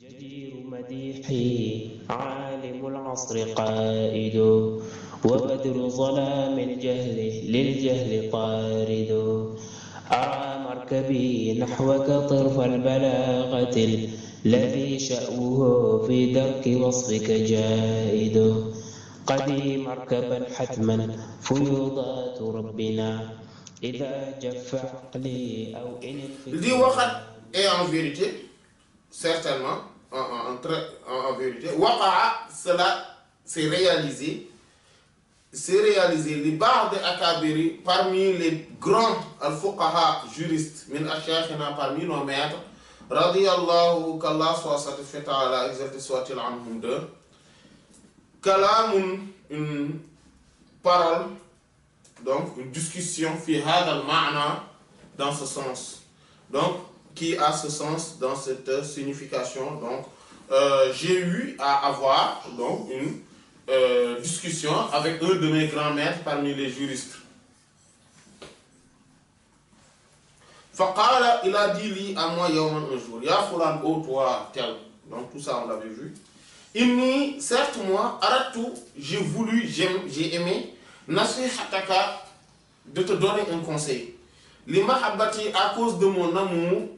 جدير مديحي عالم العصر قائد وبدر ظلام الجهل للجهل طارد أرى مركبي نحوك طرف البلاغة الذي شأوه في درك وصفك جائد قدي مركبا حتما فيوضات ربنا إذا جف عقلي أو إن الفكر et en vérité certainement en vérité waqa'a, cela s'est réalisé li ba'd akabiri parmi les grands al-fuqaha juristes min ashakhina parmi nos maîtres radiyallahu qu'Allah soit satisfait ta'ala exalté soit-il anhum de kalamun, une parole, donc une discussion fi hadha al-ma'na, dans ce sens, donc qui a ce sens dans cette signification. Donc j'ai eu à avoir donc une discussion avec un de mes grands maîtres parmi les juristes. Faqala, il a dit li à moi yawman un jour, ya fulan, ô toi tel, donc tout ça on l'avait vu. Inni, certes moi, aratu, j'ai voulu, j'ai aimé, nasihataka, de te donner un conseil. Li mahabbati, à cause de mon amour,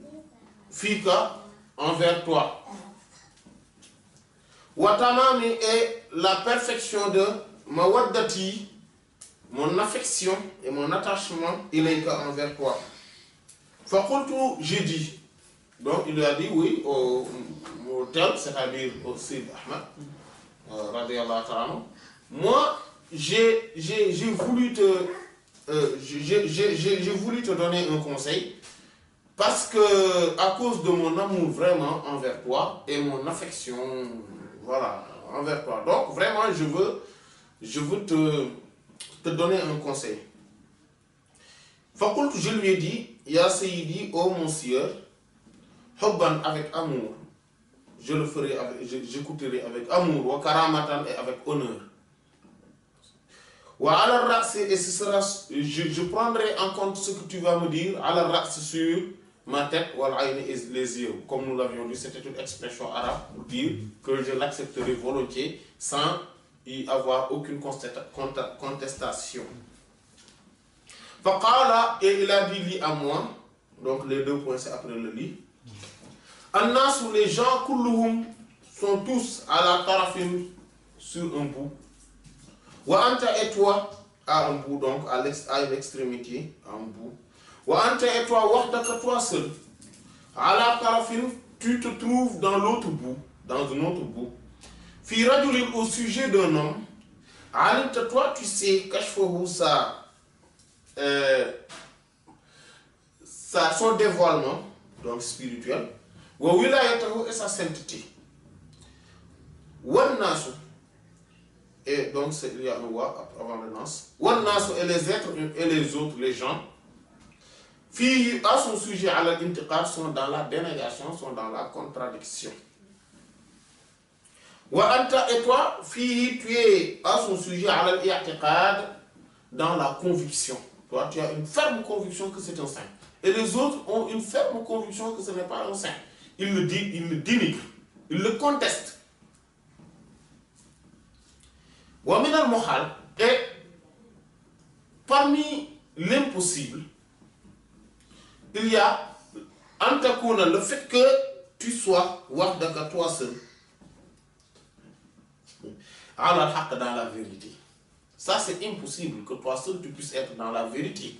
fika, envers toi. Watamami est la perfection de mawaddati, mon affection et mon attachement, ilayka, envers toi. Faqultu, j'ai dit. Donc il lui a dit oui au tel, c'est-à-dire au Sidi Ahmed, radiyallahu ta'ala. Moi, j'ai voulu te donner un conseil parce que à cause de mon amour vraiment envers toi et mon affection, voilà, envers toi. Donc vraiment, je veux te donner un conseil. Faqultu, je lui ai dit, ya Sayyidi, ô mon sieur, hubban, avec amour, je le ferai j'écouterai avec amour, wa karamatan, et avec honneur. Wa ala ra'si, et ce sera, je prendrai en compte ce que tu vas me dire, ala ra'si, sur ma tête, wal ayni, et les yeux. Comme nous l'avions dit, c'était une expression arabe pour dire que je l'accepterai volontiers sans y avoir aucune contestation. Faqala, et il a dit li à moi, donc les deux points c'est après le li. Annas, où les gens, kulluhum, sont tous à la tarafin, sur un bout. Wa anta, et toi, à un bout, donc à une extrémité, à un bout. Wa anta, et toi, wahdaka, toi seul. À la tarafin, tu te trouves dans l'autre bout, dans un autre bout. Fi rajulin, au sujet d'un homme. Alimta, toi, tu sais, kashfahu, son dévoilement, donc spirituel. Wa wilayatahu, et sa sainteté. Wan nasu, et donc il y a un wa avant le nas. Wan nasu, et les êtres et les autres, les gens, fi à son sujet à l'intiqad, sont dans la dénégation, sont dans la contradiction. Wa anta, et toi, fi, tu es à son sujet à l'intiqad, dans la conviction. Toi, tu as une ferme conviction que c'est un saint. Et les autres ont une ferme conviction que ce n'est pas un saint. Ils le dénigrent, ils le contestent. Wa min al-muhal, et parmi l'impossible, il y a antakuna, le fait que tu sois wahdaka, toi seul, ala al-haqq, dans la vérité. Ça, c'est impossible que toi seul tu puisses être dans la vérité.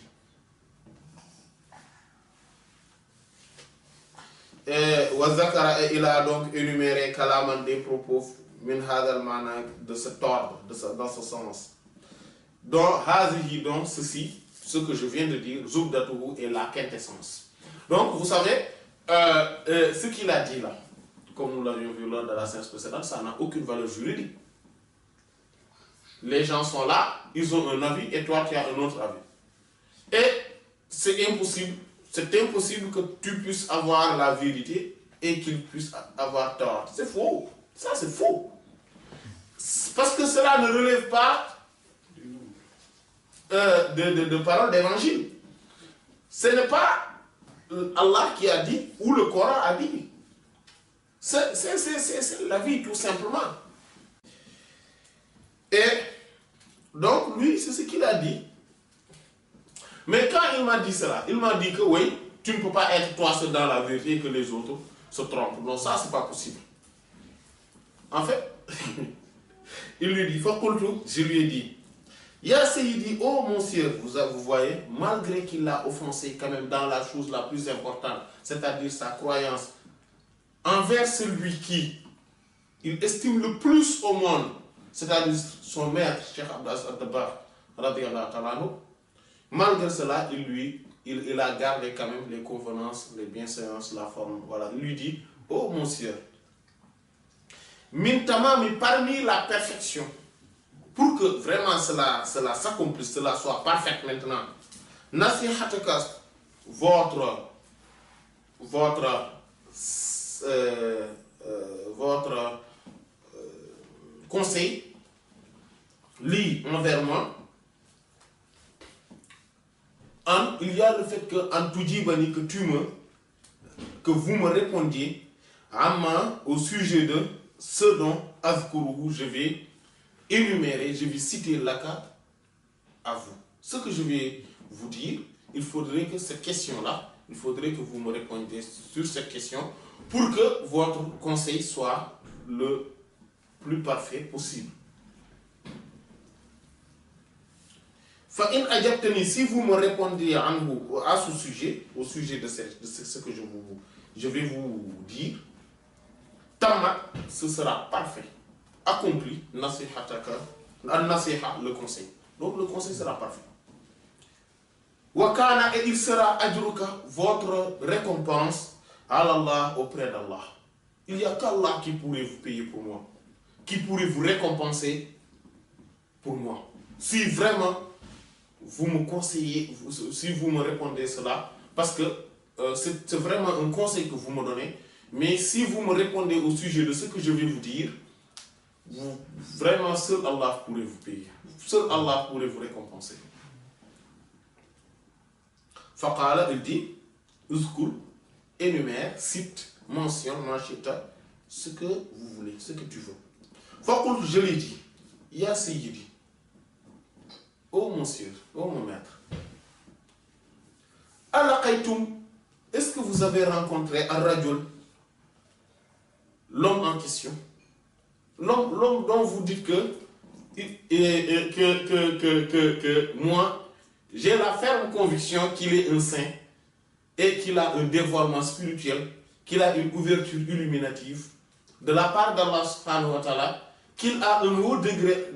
Et il a donc énuméré kalaman, des propos min hadal mana, de cet ordre, dans ce sens. Donc, hazihi, donc ceci, ce que je viens de dire, zubdatuhu, est la quintessence. Donc, vous savez, ce qu'il a dit là, comme nous l'avions vu lors de la séance précédente, ça n'a aucune valeur juridique. Les gens sont là, ils ont un avis, et toi tu as un autre avis. Et c'est impossible que tu puisses avoir la vérité et qu'il puisse avoir tort. C'est faux. Ça, c'est faux. Parce que cela ne relève pas de paroles d'évangile. Ce n'est pas Allah qui a dit ou le Coran a dit. C'est la vie, tout simplement. Et donc, lui, c'est ce qu'il a dit. Mais quand il m'a dit cela, il m'a dit que oui, tu ne peux pas être toi seul dans la vérité et que les autres se trompent. Non, ça, c'est pas possible. En fait, il lui dit, je lui ai dit, Ya Sayyidi, oh mon Seigneur, vous voyez, malgré qu'il l'a offensé quand même dans la chose la plus importante, c'est-à-dire sa croyance, envers celui qui il estime le plus au monde, c'est-à-dire son maître, Cheikh Abbas Ad-Dabbar, malgré cela, il a gardé quand même les convenances, les bienséances, la forme. Voilà, il lui dit, oh mon Seigneur, min tamami, parmi la perfection, pour que vraiment cela s'accomplisse, cela soit parfait maintenant, nasihataka, votre conseil, lit envers moi, il y a le fait que vous me répondiez au sujet de ce dont je vais énumérer, je vais citer l'aka à vous. Ce que je vais vous dire, il faudrait que cette question-là, il faudrait que vous me répondiez sur cette question pour que votre conseil soit le plus parfait possible. Si vous me répondez à ce sujet, au sujet de ce que je vais vous dire, Tamat, ce sera parfait, accompli, le conseil. Donc le conseil sera parfait. Wakana, et il sera ajruka, votre récompense à Allah, auprès d'Allah. Il n'y a qu'Allah qui pourrait vous payer pour moi, qui pourrait vous récompenser pour moi. Si vraiment vous me conseillez, si vous me répondez cela, parce que c'est vraiment un conseil que vous me donnez, mais si vous me répondez au sujet de ce que je vais vous dire, vraiment seul Allah pourrait vous payer. Seul Allah pourrait vous récompenser. Faqala, il dit, Uzkur, énumère, cite, mentionne, manchita, ce que vous voulez, ce que tu veux. Faqul, je l'ai dit, Ya Sayyidi, oh mon Seigneur, oh mon maître, Alaqaytum, est-ce que vous avez rencontré un rajul, l'homme en question, l'homme dont vous dites que moi, j'ai la ferme conviction qu'il est un saint et qu'il a un dévoilement spirituel, qu'il a une ouverture illuminative de la part d'Allah subhanahu wa ta'ala, qu'il a un haut degré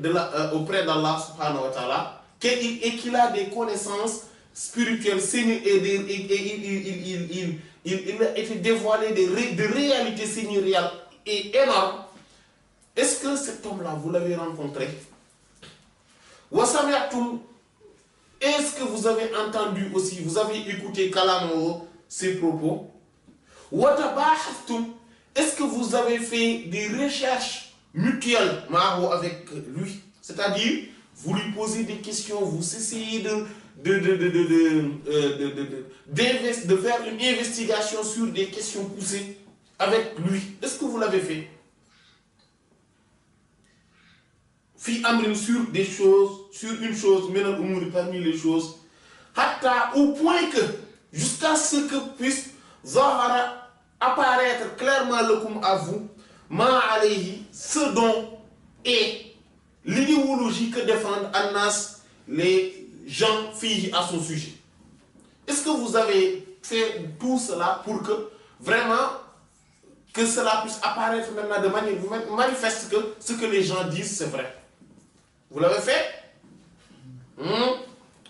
auprès d'Allah subhanahu wa ta'ala, et qu'il a des connaissances spirituelles et il a été dévoilé de réalités seigneuriales et énormes. Est-ce que cet homme-là, vous l'avez rencontré? Wasamiatum, est-ce que vous avez entendu aussi, vous avez écouté Kalamo, ses propos? Watabahtum, est-ce que vous avez fait des recherches mutuelles avec lui? C'est-à-dire, vous lui posez des questions, vous essayez de faire une investigation sur des questions poussées avec lui. Est-ce que vous l'avez fait? Fi amrin, sur des choses, sur une chose, parmi les choses, hatta, au point que, jusqu'à ce que puisse zahara, apparaître clairement le kum à vous, ma alayhi, ce dont est l'idéologie que défendent Annas, les gens, filles à son sujet. Est-ce que vous avez fait tout cela pour que vraiment que cela puisse apparaître maintenant de manière manifeste que ce que les gens disent c'est vrai? Vous l'avez fait?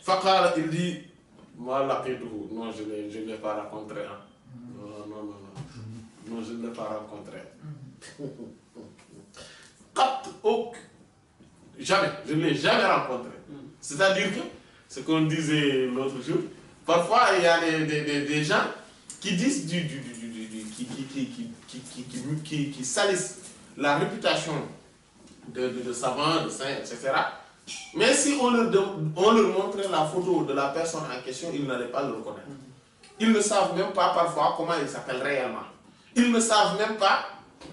Faqala, il dit, moi la non, je ne l'ai pas rencontré. Hein. Non, je ne l'ai pas rencontré. Jamais, je ne l'ai jamais rencontré. C'est-à-dire que, ce qu'on disait l'autre jour, parfois il y a des gens qui disent qui salissent la réputation de savants, de saints, etc. Mais si on leur montrait la photo de la personne en question, ils n'allaient pas le reconnaître. Ils ne savent même pas parfois comment il s'appelle réellement. Ils ne savent même pas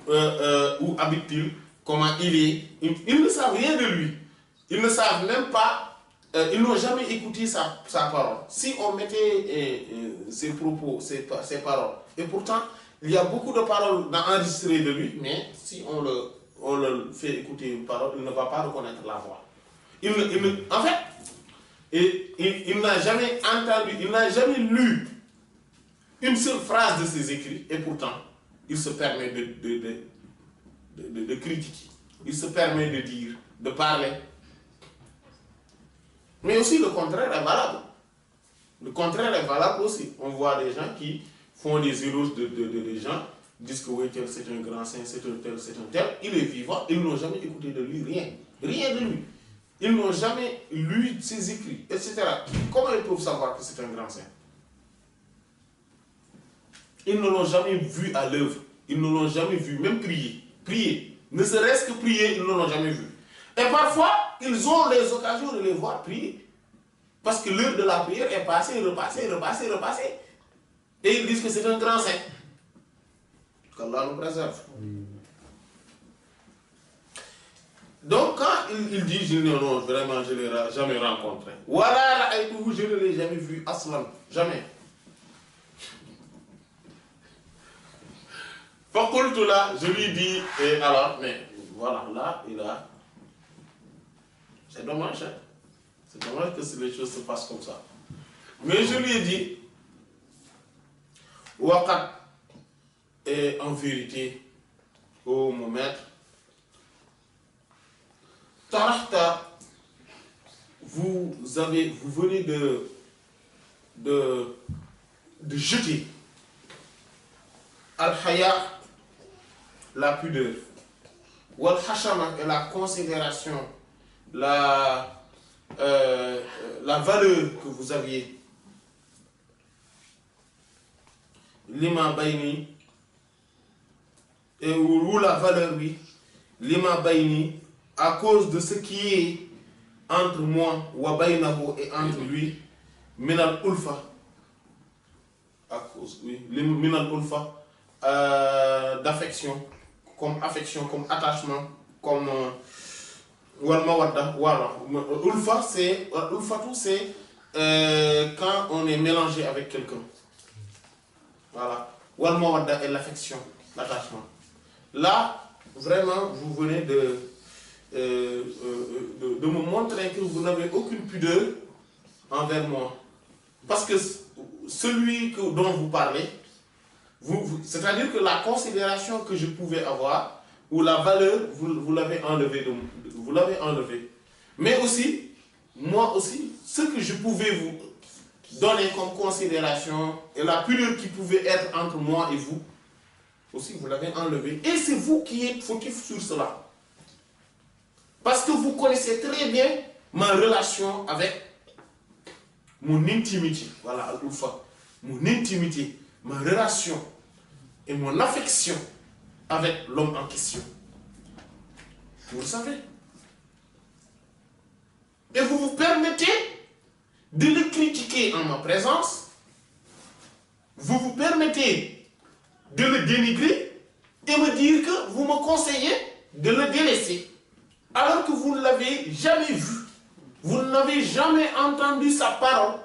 où habite-t-il, comment il est. Ils ne savent rien de lui. Ils ne savent même pas, ils n'ont jamais écouté sa parole. Si on mettait ses propos, ses paroles, et pourtant, il y a beaucoup de paroles enregistrées de lui, mais si on le fait écouter une parole, il ne va pas reconnaître la voix. En fait, il n'a jamais entendu, il n'a jamais lu une seule phrase de ses écrits, et pourtant, il se permet de critiquer. Il se permet de dire, de parler. Mais aussi le contraire est valable. Le contraire est valable aussi. On voit des gens qui font des éloges de gens, disent que oui, tel c'est un grand saint, c'est un tel, c'est un tel. Il est vivant, ils n'ont jamais écouté de lui, rien. Rien de lui. Ils n'ont jamais lu ses écrits, etc. Comment ils peuvent savoir que c'est un grand saint? Ils ne l'ont jamais vu à l'œuvre. Ils ne l'ont jamais vu, même prier. Prier. Ne serait-ce que prier, ils ne l'ont jamais vu. Et parfois, ils ont les occasions de les voir prier. Parce que l'heure de la prière est passée, repassée. Et ils disent que c'est un grand saint. Qu'Allah nous préserve. Donc, quand il dit, non, vraiment, je ne l'ai jamais rencontré. Voilà, je ne l'ai jamais vu, aslan. Jamais. Fakultu là, je lui dis, et alors, mais voilà, là, il a. C'est dommage, hein? C'est dommage que les choses se passent comme ça. Mais je lui ai dit, Wakat, et en vérité, ô mon maître, Tarahta, vous venez de jeter Al-Haya, la pudeur, Wal-Hashama, et la considération, la valeur que vous aviez. Lima Bayni, ou la valeur, oui, Lima Bayni, à cause de ce qui est entre moi, Wabaynahu, et entre lui, Minal Ulfa, à cause, oui, Minal Ulfa, d'affection, comme attachement, comme Wal Mawadda, voilà. Ulfa, c'est quand on est mélangé avec quelqu'un. Voilà. Wal Mawadda est l'affection, l'attachement. Là, vraiment, vous venez de me montrer que vous n'avez aucune pudeur envers moi. Parce que celui dont vous parlez, c'est-à-dire que la considération que je pouvais avoir, ou la valeur, vous l'avez enlevé. Vous l'avez enlevé. Mais aussi, moi aussi, ce que je pouvais vous donner comme considération, et la pudeur qui pouvait être entre moi et vous, aussi vous l'avez enlevé. Et c'est vous qui êtes fautif sur cela. Parce que vous connaissez très bien ma relation avec mon intimité. Voilà, Al-Ulfa. Mon intimité, ma relation et mon affection avec l'homme en question. Vous le savez. Et vous vous permettez de le critiquer en ma présence. Vous vous permettez de le dénigrer et me dire que vous me conseillez de le délaisser. Alors que vous ne l'avez jamais vu. Vous n'avez jamais entendu sa parole.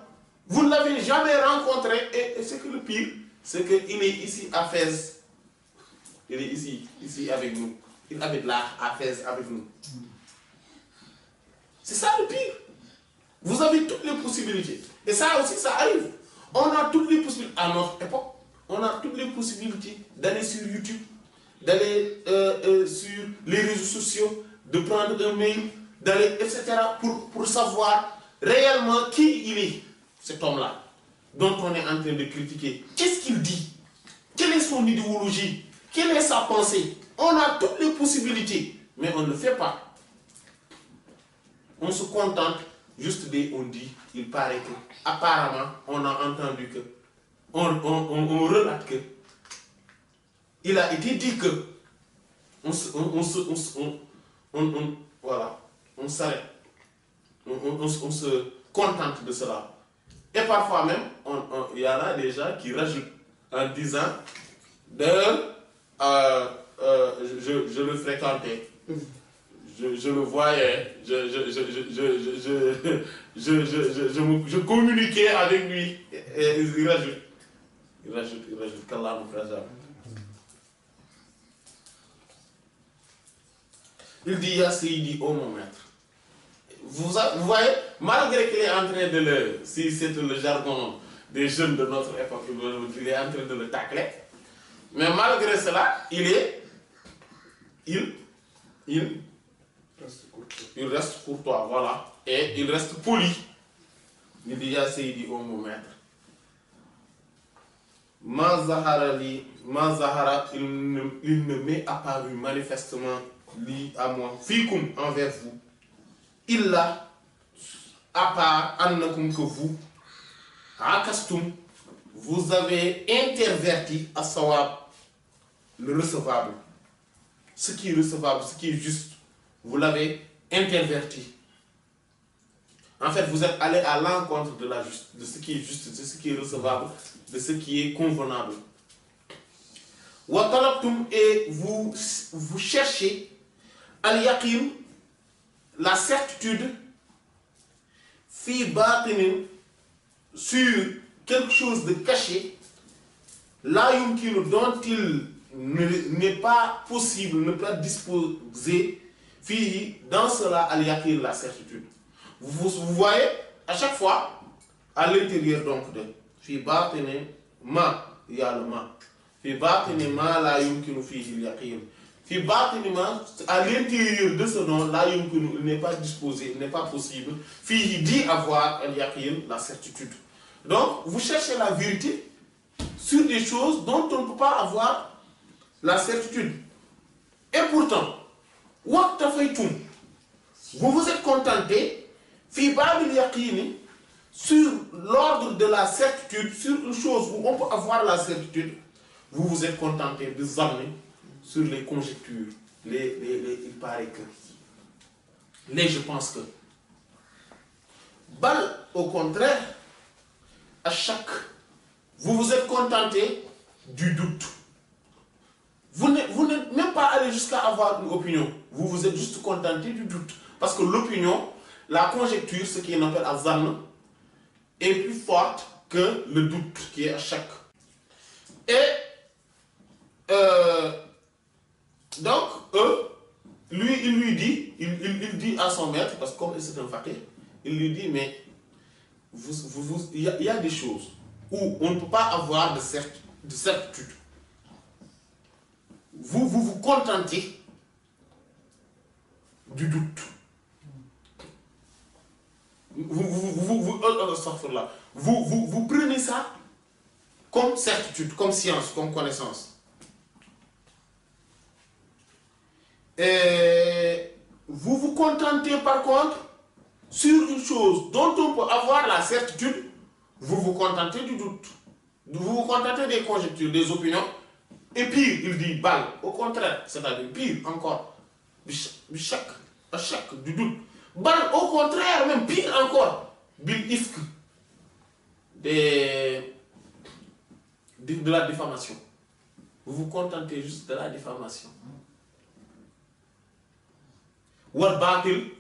Vous ne l'avez jamais rencontré. Et c'est que le pire, c'est qu'il est ici à Fès. Il est ici avec nous. Il habite là, à Fès, avec nous. C'est ça le pire. Vous avez toutes les possibilités. Et ça aussi, ça arrive. On a toutes les possibilités. À notre époque, on a toutes les possibilités d'aller sur YouTube, d'aller sur les réseaux sociaux, de prendre un mail, d'aller, etc. pour savoir réellement qui il est, cet homme-là, dont on est en train de critiquer. Qu'est-ce qu'il dit? Quelle est son idéologie? Quelle est sa pensée? On a toutes les possibilités, mais on ne le fait pas. On se contente juste on dit, il paraît que, apparemment, on a entendu que, on relate que, il a été dit que, voilà, on s'arrête, on se contente de cela. Et parfois même, il y en a des gens qui rajoutent en disant je le fréquentais. Je le voyais, je communiquais avec lui. Et il rajoute, qu'Allah nous préserve. Il dit, Ya Seydi, oh mon maître. Vous voyez, malgré qu'il est en train de le, si c'est le jargon des jeunes de notre époque, il est en train de le tacler, mais malgré cela, il reste courtois, voilà, et il reste poli. Il dit, Ya Seydi, oh mon maître. Ma Zahara, il ne m'est apparu manifestement à moi, fikum envers vous, illa à part annakum que vous, akastum, vous avez interverti à sawab, le recevable. Ce qui est recevable, ce qui est juste, vous l'avez interverti. En fait, vous êtes allé à l'encontre de ce qui est juste, de ce qui est recevable, de ce qui est convenable. Wa talabtum, et vous cherchez al-yaqin, la certitude, fi batinin, sur quelque chose de caché, la yumkinu, dont il n'est pas possible, ne peut pas disposer, fi, dans cela, al-yaqin, la certitude. Vous voyez, à chaque fois, à l'intérieur donc de fi batinin ma, il y a le ma. Fi batinin ma la yumkinu fihi al-yaqin. Fi batinin ma, à l'intérieur de ce nom, la yumkinu, il n'est pas disposé, il n'est pas possible. Fihi dit avoir al-yaqin, la certitude. Donc, vous cherchez la vérité sur des choses dont on ne peut pas avoir la certitude. Et pourtant, vous vous êtes contenté fi babil yaqini, sur l'ordre de la certitude, sur une chose où on peut avoir la certitude, vous vous êtes contenté de zanner sur les conjectures, il paraît que, je pense que. Bal, au contraire, à chaque, vous vous êtes contenté du doute. Vous n'êtes même pas allé jusqu'à avoir une opinion. Vous vous êtes juste contenté du doute. Parce que l'opinion, la conjecture, ce qu'on appelle azan, est plus forte que le doute qui est à chaque. Et donc, lui, il dit à son maître, parce que comme c'est un faqih, il lui dit, mais il y a des choses où on ne peut pas avoir de certitude. Vous contentez du doute. Vous prenez ça comme certitude, comme science, comme connaissance. Et vous vous contentez par contre sur une chose dont on peut avoir la certitude, vous vous contentez du doute. Vous vous contentez des conjectures, des opinions. Et pire, il dit balle, au contraire, c'est-à-dire pire encore, du doute. Balle, au contraire, même pire encore, bil ifk, de la diffamation. Vous vous contentez juste de la diffamation. Wal batil,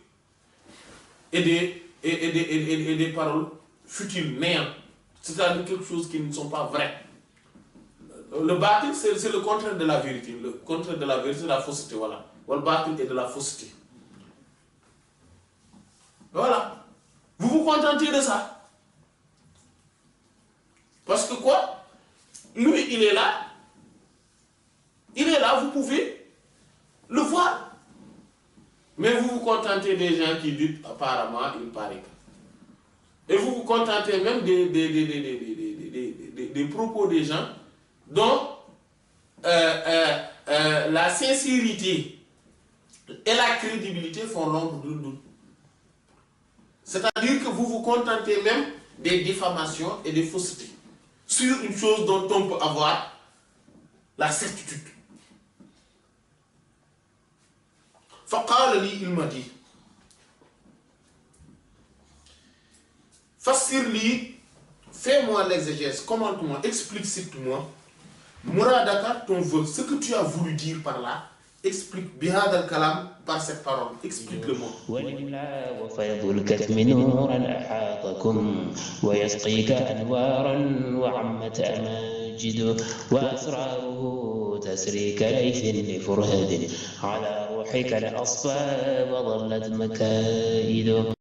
et des paroles futiles, néantes, c'est-à-dire quelque chose qui ne sont pas vraies. Le batil, c'est le contraire de la vérité. Le contraire de la vérité, c'est la fausseté. Voilà. Le batil est de la fausseté. Voilà. Vous vous contentez de ça. Parce que quoi? Lui, il est là. Il est là, vous pouvez le voir. Mais vous vous contentez des gens qui disent, apparemment, il paraît. Et vous vous contentez même des propos des gens dont la sincérité et la crédibilité font l'ombre de doute. C'est-à-dire que vous vous contentez même des diffamations et des faussetés sur une chose dont on peut avoir la certitude. Faqala li, il m'a dit, fassir li, fais-moi l'exégèse, commente-moi, explicite-moi Muradaka, ton vœu, ce que tu as voulu dire par là, explique bihad al-kalam par cette parole. Explique-le-moi. ولله وفيض الكتم نورا أحاطكم ويسقيك أنوارا وعمت أماجد وأسراره تسري كليث لفرهد على روحك الأصفى وظلت مكائد